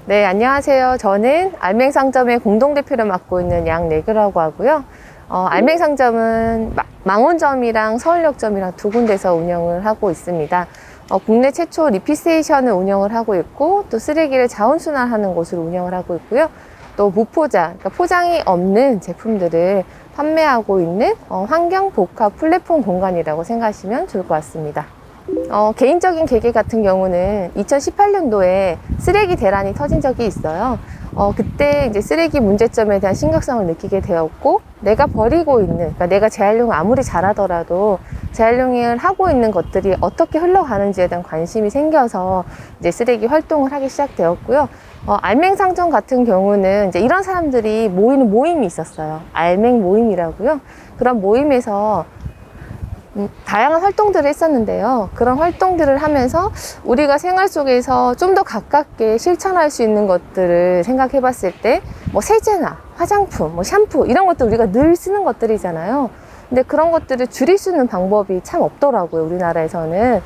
네, 안녕하세요. 저는 알맹상점의 공동대표를 맡고 있는 양내규라고 하고요. 알맹상점은 망원점이랑 서울역점이랑 두 군데서 운영을 하고 있습니다. 국내 최초 리필스테이션을 운영을 하고 있고, 또 쓰레기를 자원순환하는 곳으로 운영을 하고 있고요. 또 무포장, 그러니까 포장이 없는 제품들을 판매하고 있는 환경 복합 플랫폼 공간이라고 생각하시면 좋을 것 같습니다. 개인적인 계기 같은 경우는 2018년도에 쓰레기 대란이 터진 적이 있어요. 그때 이제 쓰레기 문제점에 대한 심각성을 느끼게 되었고, 내가 버리고 있는, 그러니까 내가 재활용을 아무리 잘하더라도 재활용을 하고 있는 것들이 어떻게 흘러가는지에 대한 관심이 생겨서 이제 쓰레기 활동을 하기 시작되었고요. 알맹상점 같은 경우는 이제 이런 사람들이 모이는 모임이 있었어요. 알맹 모임이라고요. 그런 모임에서 다양한 활동들을 했었는데요. 그런 활동들을 하면서 우리가 생활 속에서 좀 더 가깝게 실천할 수 있는 것들을 생각해 봤을 때, 뭐 세제나 화장품, 뭐 샴푸 이런 것들 우리가 늘 쓰는 것들이잖아요. 근데 그런 것들을 줄일 수 있는 방법이 참 없더라고요, 우리나라에서는.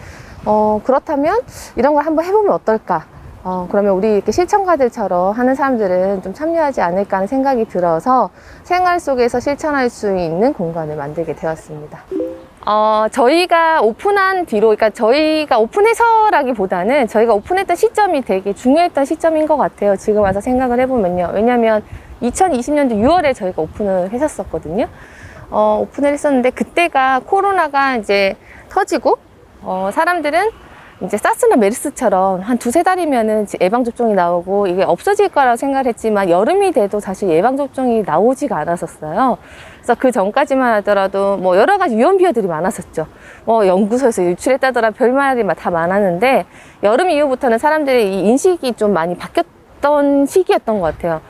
그렇다면 이런 걸 한번 해보면 어떨까? 그러면 우리 이렇게 실천가들처럼 하는 사람들은 좀 참여하지 않을까 하는 생각이 들어서 생활 속에서 실천할 수 있는 공간을 만들게 되었습니다. 저희가 오픈한 뒤로, 그러니까 저희가 오픈해서라기보다는 저희가 오픈했던 시점이 되게 중요했던 시점인 것 같아요. 지금 와서 생각을 해보면요. 왜냐면 2020년도 6월에 저희가 오픈을 했었거든요. 오픈을 했었는데 그때가 코로나가 이제 터지고, 사람들은 이제 사스나 메르스처럼 한 두세 달이면은 예방접종이 나오고 이게 없어질 거라고 생각을 했지만, 여름이 돼도 사실 예방접종이 나오지가 않았었어요. 그래서 그 전까지만 하더라도 뭐 여러 가지 유언비어들이 많았었죠. 연구소에서 유출했다더라 별말이 다 많았는데, 여름 이후부터는 사람들의 이 인식이 좀 많이 바뀌었던 시기였던 것 같아요.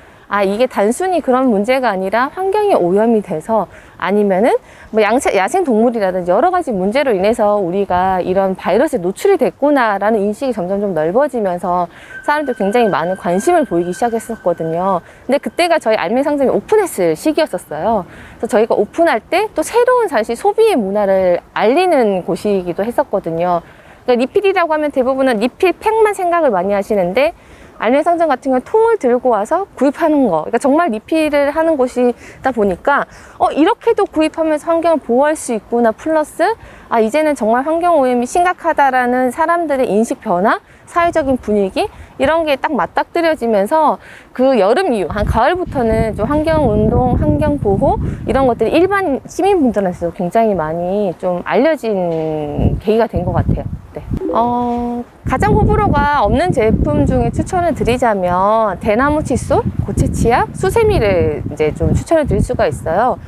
이게 단순히 그런 문제가 아니라 환경이 오염이 돼서, 아니면은 뭐 야생 동물이라든지 여러 가지 문제로 인해서 우리가 이런 바이러스에 노출이 됐구나라는 인식이 점점 좀 넓어지면서 사람들 굉장히 많은 관심을 보이기 시작했었거든요. 근데 그때가 저희 알맹상점이 오픈했을 시기였었어요. 그래서 저희가 오픈할 때 또 새로운 사실 소비의 문화를 알리는 곳이기도 했었거든요. 그러니까 리필이라고 하면 대부분은 리필팩만 생각을 많이 하시는데, 알맹상점 같은 경우는 통을 들고 와서 구입하는 거, 그러니까 정말 리필을 하는 곳이다 보니까 이렇게도 구입하면서 환경을 보호할 수 있구나, 플러스 이제는 정말 환경 오염이 심각하다라는 사람들의 인식 변화, 사회적인 분위기 이런 게 딱 맞닥뜨려지면서 그 여름 이후 한 가을부터는 좀 환경 운동, 환경 보호 이런 것들이 일반 시민분들한테도 굉장히 많이 좀 알려진 계기가 된 것 같아요. 네. 가장 호불호가 없는 제품 중에 추천을 드리자면 대나무 칫솔, 고체 치약, 수세미를 이제 좀 추천을 드릴 수가 있어요.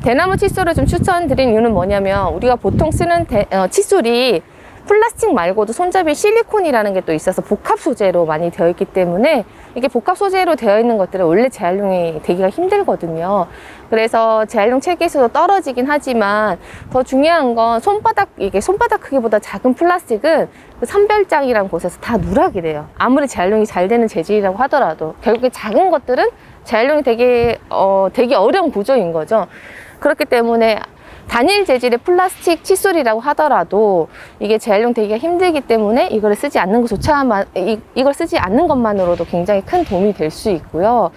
대나무 칫솔을 좀 추천드린 이유는 뭐냐면, 우리가 보통 쓰는 칫솔이 플라스틱 말고도 손잡이 실리콘이라는 게 또 있어서 복합 소재로 많이 되어 있기 때문에, 이게 복합 소재로 되어 있는 것들은 원래 재활용이 되기가 힘들거든요. 그래서 재활용 체계에서도 떨어지긴 하지만, 더 중요한 건 이게 손바닥 크기보다 작은 플라스틱은 그 산별장이라는 곳에서 다 누락이 돼요. 아무리 재활용이 잘 되는 재질이라고 하더라도 결국에 작은 것들은 재활용이 되게 어려운 구조인 거죠. 그렇기 때문에 단일 재질의 플라스틱 칫솔이라고 하더라도 이게 재활용 되기가 힘들기 때문에 이걸 쓰지 않는 이걸 쓰지 않는 것만으로도 굉장히 큰 도움이 될 수 있고요.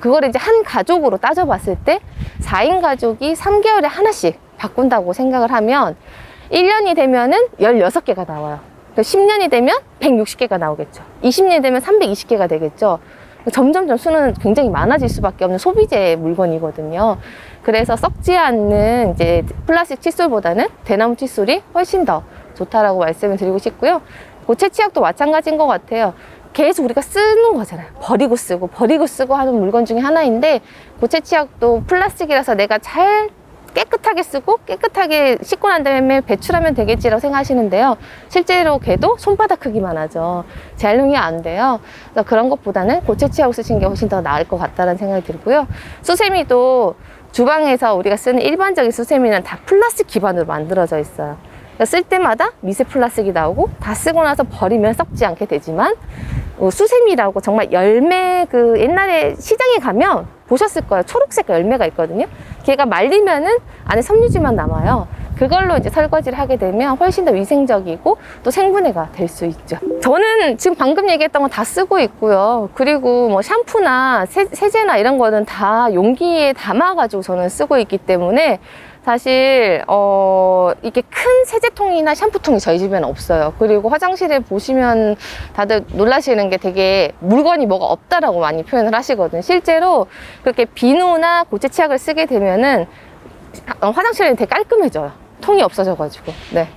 그걸 이제 한 가족으로 따져봤을 때 4인 가족이 3개월에 하나씩 바꾼다고 생각을 하면 1년이 되면은 16개가 나와요. 10년이 되면 160개가 나오겠죠. 20년이 되면 320개가 되겠죠. 점점점 수는 굉장히 많아질 수밖에 없는 소비재 물건이거든요. 그래서 썩지 않는 이제 플라스틱 칫솔보다는 대나무 칫솔이 훨씬 더 좋다라고 말씀을 드리고 싶고요. 고체 치약도 마찬가지인 것 같아요. 계속 우리가 쓰는 거잖아요. 버리고 쓰고 하는 물건 중에 하나인데, 고체 치약도 플라스틱이라서 내가 잘 깨끗하게 쓰고 깨끗하게 씻고 난 다음에 배출하면 되겠지라고 생각하시는데요. 실제로 걔도 손바닥 크기만 하죠. 재활용이 안 돼요. 그래서 그런 것보다는 고체 치약을 쓰시는 게 훨씬 더 나을 것 같다는 생각이 들고요. 수세미도 주방에서 우리가 쓰는 일반적인 수세미는 다 플라스틱 기반으로 만들어져 있어요. 그러니까 쓸 때마다 미세 플라스틱이 나오고, 다 쓰고 나서 버리면 썩지 않게 되지만, 수세미라고 정말 열매, 옛날에 시장에 가면 보셨을 거예요. 초록색 열매가 있거든요. 걔가 말리면은 안에 섬유질만 남아요. 그걸로 이제 설거지를 하게 되면 훨씬 더 위생적이고 또 생분해가 될 수 있죠. 저는 지금 방금 얘기했던 거 다 쓰고 있고요. 그리고 뭐 샴푸나 세제나 이런 거는 다 용기에 담아가지고 저는 쓰고 있기 때문에 사실 이게 큰 세제통이나 샴푸통이 저희 집에는 없어요. 그리고 화장실에 보시면 다들 놀라시는 게 되게 물건이 뭐가 없다라고 많이 표현을 하시거든요. 실제로 그렇게 비누나 고체 치약을 쓰게 되면은 화장실이 되게 깔끔해져요. 통이 없어져가지고. 네.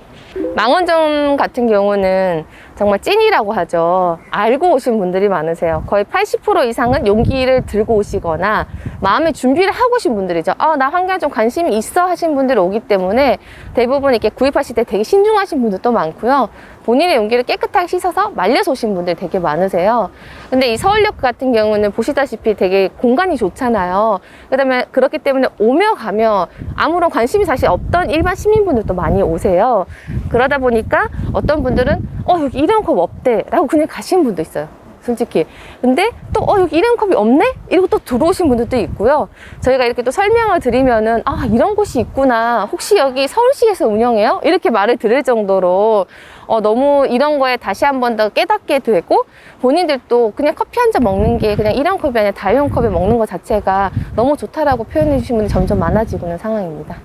망원점 같은 경우는 정말 찐이라고 하죠. 알고 오신 분들이 많으세요. 거의 80% 이상은 용기를 들고 오시거나 마음의 준비를 하고 오신 분들이죠. 나 환경에 좀 관심이 있어 하신 분들이 오기 때문에 대부분 이렇게 구입하실 때 되게 신중하신 분들도 많고요. 본인의 용기를 깨끗하게 씻어서 말려서 오신 분들이 되게 많으세요. 근데 이 서울역 같은 경우는 보시다시피 되게 공간이 좋잖아요. 그다음에 그렇기 때문에 오며 가며 아무런 관심이 사실 없던 일반 시민분들도 많이 오세요. 그러다 보니까 어떤 분들은 여기 일회용 컵 없대 라고 그냥 가시는 분도 있어요. 솔직히. 근데 또 여기 일회용 컵이 없네? 이러고 또 들어오신 분들도 있고요. 저희가 이렇게 또 설명을 드리면은 이런 곳이 있구나. 혹시 여기 서울시에서 운영해요? 이렇게 말을 들을 정도로 너무 이런 거에 다시 한 번 더 깨닫게 되고 본인들도 그냥 커피 한 잔 먹는 게 그냥 일회용 컵이 아니라 다회용 컵에 먹는 것 자체가 너무 좋다라고 표현해 주신 분이 점점 많아지고 있는 상황입니다.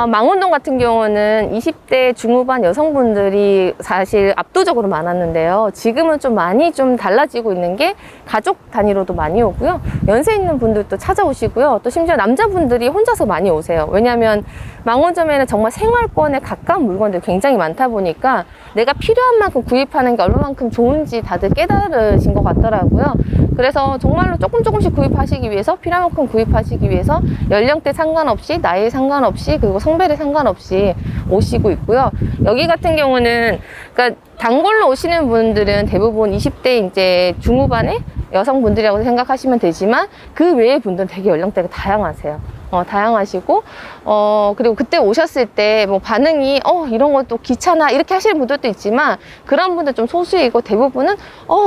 망원동 같은 경우는 20대 중후반 여성분들이 사실 압도적으로 많았는데요. 지금은 좀 많이 좀 달라지고 있는 게 가족 단위로도 많이 오고요. 연세 있는 분들도 찾아오시고요. 또 심지어 남자분들이 혼자서 많이 오세요. 왜냐하면 망원점에는 정말 생활권에 가까운 물건들이 굉장히 많다 보니까 내가 필요한 만큼 구입하는 게 얼마만큼 좋은지 다들 깨달으신 것 같더라고요. 그래서 정말로 조금씩 구입하시기 위해서 필요한 만큼 구입하시기 위해서 연령대 상관없이 나이 상관없이 그리고 성별에 상관없이 오시고 있고요. 여기 같은 경우는 그러니까 단골로 오시는 분들은 대부분 20대 이제 중후반의 여성분들이라고 생각하시면 되지만 그 외의 분들은 되게 연령대가 다양하세요. 다양하시고 그리고 그때 오셨을 때 뭐 반응이 이런 것도 귀찮아 이렇게 하시는 분들도 있지만 그런 분들 좀 소수이고 대부분은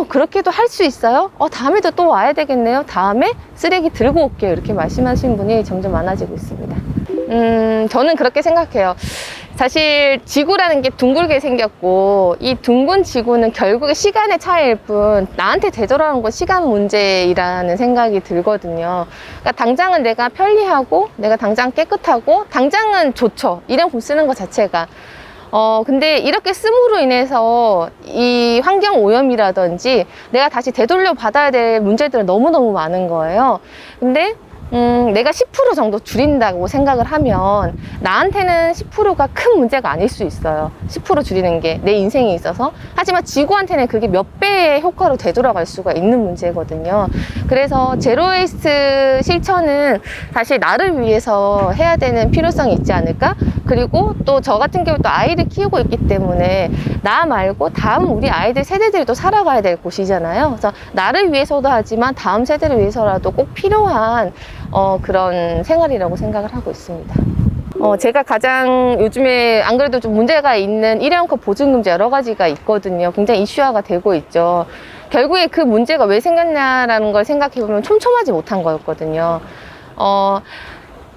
그렇게도 할 수 있어요? 다음에도 또 와야 되겠네요. 다음에 쓰레기 들고 올게요. 이렇게 말씀하시는 분이 점점 많아지고 있습니다. 저는 그렇게 생각해요. 사실 지구라는 게 둥글게 생겼고 이 둥근 지구는 결국에 시간의 차이일 뿐 나한테 되돌아오는 건 시간 문제이라는 생각이 들거든요. 그러니까 당장은 내가 편리하고 내가 당장 깨끗하고 당장은 좋죠. 일회용품 쓰는 것 자체가. 근데 이렇게 씀으로 인해서 이 환경 오염이라든지 내가 다시 되돌려 받아야 될 문제들은 너무너무 많은 거예요. 근데 내가 10% 정도 줄인다고 생각을 하면 나한테는 10%가 큰 문제가 아닐 수 있어요. 10% 줄이는 게 내 인생에 있어서. 하지만 지구한테는 그게 몇 배의 효과로 되돌아갈 수가 있는 문제거든요. 그래서 제로웨이스트 실천은 사실 나를 위해서 해야 되는 필요성이 있지 않을까? 그리고 또 저 같은 경우 또 아이를 키우고 있기 때문에 나 말고 다음 우리 아이들 세대들도 살아가야 될 곳이잖아요. 그래서 나를 위해서도 하지만 다음 세대를 위해서라도 꼭 필요한 그런 생활이라고 생각을 하고 있습니다. 제가 가장 요즘에 안 그래도 좀 문제가 있는 일회용컵 보증금제 여러 가지가 있거든요. 굉장히 이슈화가 되고 있죠. 결국에 그 문제가 왜 생겼냐라는 걸 생각해보면 촘촘하지 못한 거였거든요.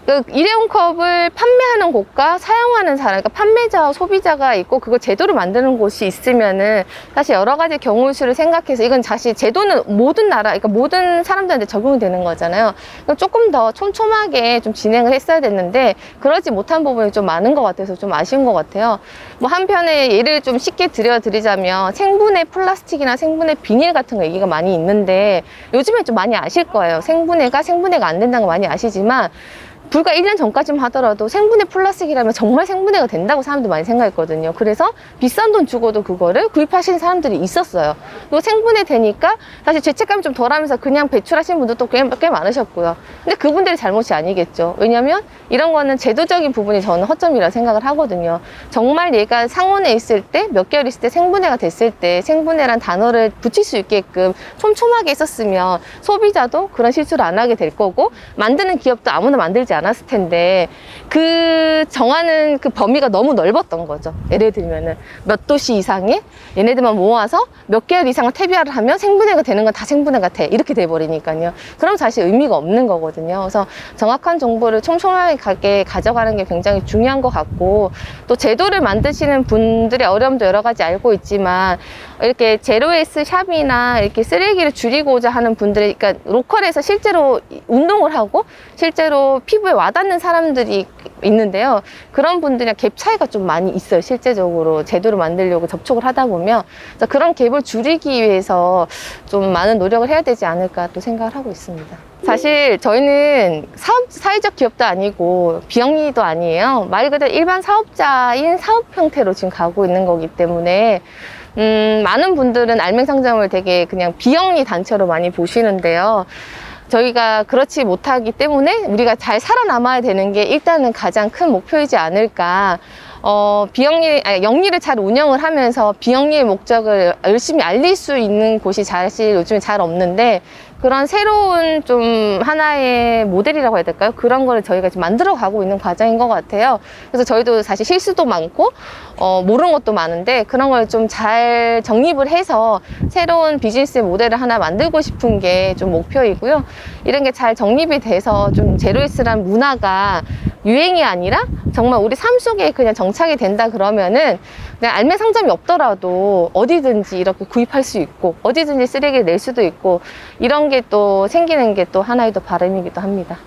그 일회용컵을 판매하는 곳과 사용하는 사람, 그러니까 판매자와 소비자가 있고 그걸 제도를 만드는 곳이 있으면은 사실 여러 가지 경우 수를 생각해서 이건 사실 제도는 모든 나라, 그러니까 모든 사람들한테 적용이 되는 거잖아요. 그럼 조금 더 촘촘하게 좀 진행을 했어야 됐는데 그러지 못한 부분이 좀 많은 것 같아서 좀 아쉬운 것 같아요. 뭐 한편에 예를 좀 쉽게 드리자면 생분해 플라스틱이나 생분해 비닐 같은 거 얘기가 많이 있는데 요즘에 좀 많이 아실 거예요. 생분해가 안 된다는 거 많이 아시지만 불과 1년 전까지만 하더라도 생분해 플라스틱이라면 정말 생분해가 된다고 사람들이 많이 생각했거든요. 그래서 비싼 돈 주고도 그거를 구입하시는 사람들이 있었어요. 그리고 생분해 되니까 사실 죄책감이 좀 덜하면서 그냥 배출하시는 분들도 꽤 많으셨고요. 근데 그분들이 잘못이 아니겠죠. 왜냐면 이런 거는 제도적인 부분이 저는 허점이라고 생각을 하거든요. 정말 얘가 상온에 있을 때 몇 개월 있을 때 생분해가 됐을 때 생분해란 단어를 붙일 수 있게끔 촘촘하게 했었으면 소비자도 그런 실수를 안 하게 될 거고 만드는 기업도 아무나 만들지 정하지 않았을 텐데 그 정하는 그 범위가 너무 넓었던 거죠. 예를 들면은 몇 도시 이상의 얘네들만 모아서 몇 개월 이상을 퇴비화를 하면 생분해가 되는 건 다 생분해가 돼. 이렇게 돼버리니까요. 그럼 사실 의미가 없는 거거든요. 그래서 정확한 정보를 촘촘하게 가져가는 게 굉장히 중요한 것 같고, 또 제도를 만드시는 분들의 어려움도 여러 가지 알고 있지만 이렇게 제로웨이스 샵이나 이렇게 쓰레기를 줄이고자 하는 분들이, 그러니까 로컬에서 실제로 운동을 하고 실제로 피부에 와닿는 사람들이 있는데요. 그런 분들이랑 갭 차이가 좀 많이 있어요. 실제적으로 제도를 만들려고 접촉을 하다 보면. 그래서 그런 갭을 줄이기 위해서 좀 많은 노력을 해야 되지 않을까 또 생각을 하고 있습니다. 사실 저희는 사회적 기업도 아니고 비영리도 아니에요. 말 그대로 일반 사업자인 사업 형태로 지금 가고 있는 거기 때문에 많은 분들은 알맹상점을 되게 그냥 비영리 단체로 많이 보시는데요. 저희가 그렇지 못하기 때문에 우리가 잘 살아남아야 되는 게 일단은 가장 큰 목표이지 않을까. 영리를 잘 운영을 하면서 비영리의 목적을 열심히 알릴 수 있는 곳이 사실 요즘에 잘 없는데, 그런 새로운 좀 하나의 모델이라고 해야 될까요? 그런 거를 저희가 지금 만들어 가고 있는 과정인 것 같아요. 그래서 저희도 사실 실수도 많고, 모르는 것도 많은데, 그런 걸 좀 잘 정립을 해서 새로운 비즈니스 모델을 하나 만들고 싶은 게 좀 목표이고요. 이런 게 잘 정립이 돼서 좀 제로웨이스란 문화가 유행이 아니라 정말 우리 삶 속에 그냥 정착이 된다 그러면은 그냥 알맹상점이 없더라도 어디든지 이렇게 구입할 수 있고 어디든지 쓰레기를 낼 수도 있고, 이런 게 또 생기는 게 또 하나의 또 바람이기도 합니다.